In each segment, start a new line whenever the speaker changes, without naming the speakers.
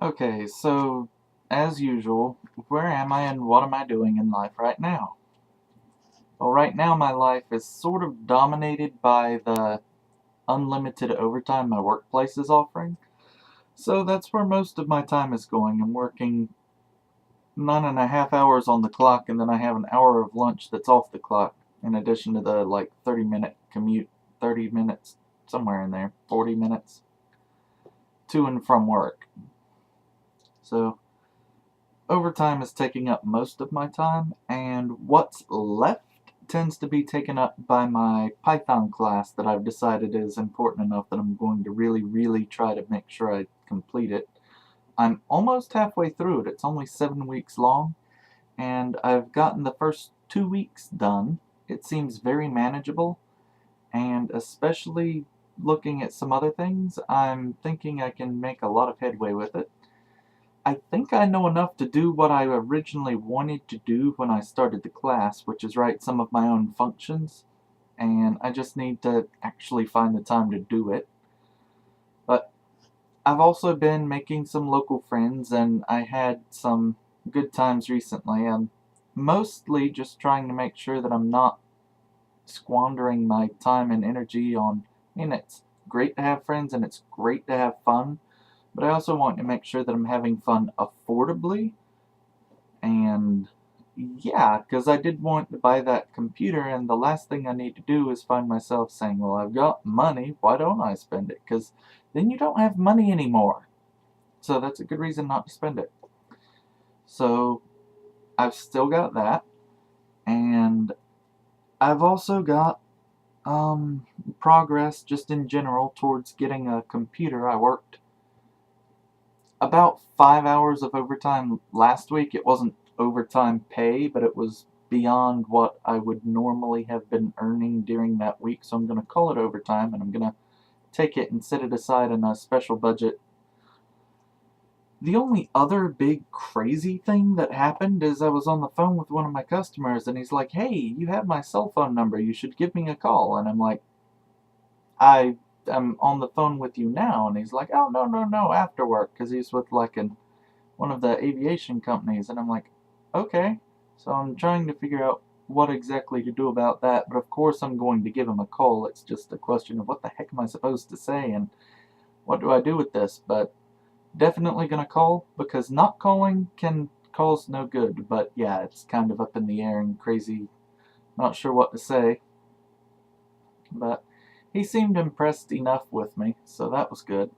Okay, so as usual, where am I and what am I doing in life right now? Well, right now my life is sort of dominated by the unlimited overtime my workplace is offering. So that's where most of my time is going. I'm working 9.5 hours on the clock, and then I have an hour of lunch that's off the clock, in addition to the 30-minute commute, 30 minutes, somewhere in there, 40 minutes to and from work. So overtime is taking up most of my time, and what's left tends to be taken up by my Python class that I've decided is important enough that I'm going to really, really try to make sure I complete it. I'm almost halfway through it. It's only 7 weeks long, and I've gotten the first 2 weeks done. It seems very manageable, and especially looking at some other things, I'm thinking I can make a lot of headway with it. I think I know enough to do what I originally wanted to do when I started the class, which is write some of my own functions, and I just need to actually find the time to do it. But I've also been making some local friends, and I had some good times recently. I'm mostly just trying to make sure that I'm not squandering my time and energy on. I mean, it's great to have friends and it's great to have fun, but I also want to make sure that I'm having fun affordably. And yeah, because I did want to buy that computer, and the last thing I need to do is find myself saying, well, I've got money, why don't I spend it? Because then you don't have money anymore. So that's a good reason not to spend it. So I've still got that, and I've also got progress just in general towards getting a computer. I worked about 5 hours of overtime last week. It wasn't overtime pay, but it was beyond what I would normally have been earning during that week. So I'm going to call it overtime, and I'm going to take it and set it aside in a special budget. The only other big crazy thing that happened is I was on the phone with one of my customers, and he's like, "Hey, you have my cell phone number. You should give me a call." And I'm like, "I am on the phone with you now." And he's like, "Oh, no, no, no, after work," because he's with one of the aviation companies. And I'm like, okay. So I'm trying to figure out what exactly to do about that. But of course, I'm going to give him a call. It's just a question of what the heck am I supposed to say and what do I do with this? But definitely going to call, because not calling can cause no good. But yeah, it's kind of up in the air and crazy. Not sure what to say. But he seemed impressed enough with me, so that was good.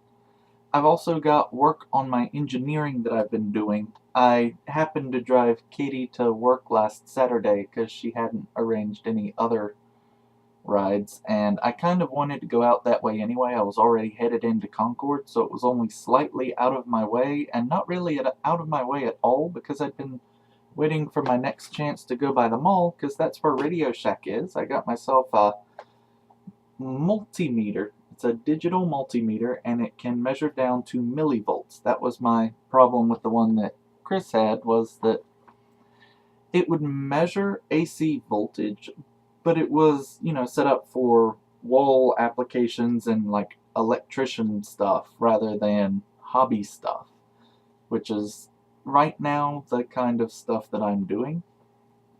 I've also got work on my engineering that I've been doing. I happened to drive Katie to work last Saturday because she hadn't arranged any other rides, and I kind of wanted to go out that way anyway. I was already headed into Concord, so it was only slightly out of my way, and not really out of my way at all, because I'd been waiting for my next chance to go by the mall, because that's where Radio Shack is. I got myself a multimeter. It's a digital multimeter, and it can measure down to millivolts. That was my problem with the one that Chris had, was that it would measure AC voltage, but it was, set up for wall applications and like electrician stuff rather than hobby stuff, which is right now the kind of stuff that I'm doing,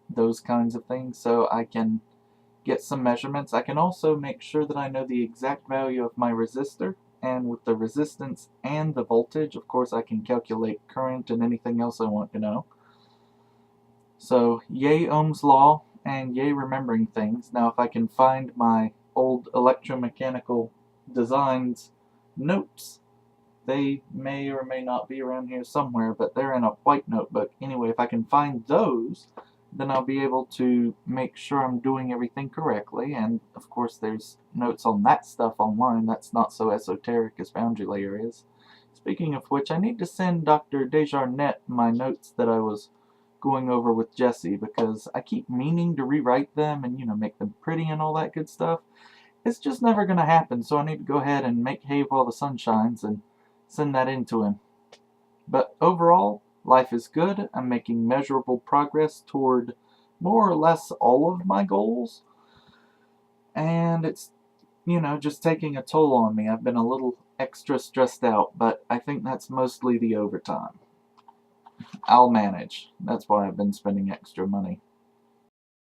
those kinds of things, so I can get some measurements. I can also make sure that I know the exact value of my resistor, and with the resistance and the voltage, of course, I can calculate current and anything else I want to know. So, yay Ohm's law, and yay remembering things. Now, if I can find my old electromechanical designs notes, they may or may not be around here somewhere, but they're in a white notebook. Anyway, if I can find those, then I'll be able to make sure I'm doing everything correctly. And of course, there's notes on that stuff online. That's not so esoteric as Boundary Layer is. Speaking of which, I need to send Dr. Desjarnette my notes that I was going over with Jesse, because I keep meaning to rewrite them and, make them pretty and all that good stuff. It's just never going to happen, so I need to go ahead and make hay while the sun shines and send that in to him. But overall, life is good. I'm making measurable progress toward more or less all of my goals. And it's, just taking a toll on me. I've been a little extra stressed out, but I think that's mostly the overtime. I'll manage. That's why I've been spending extra money.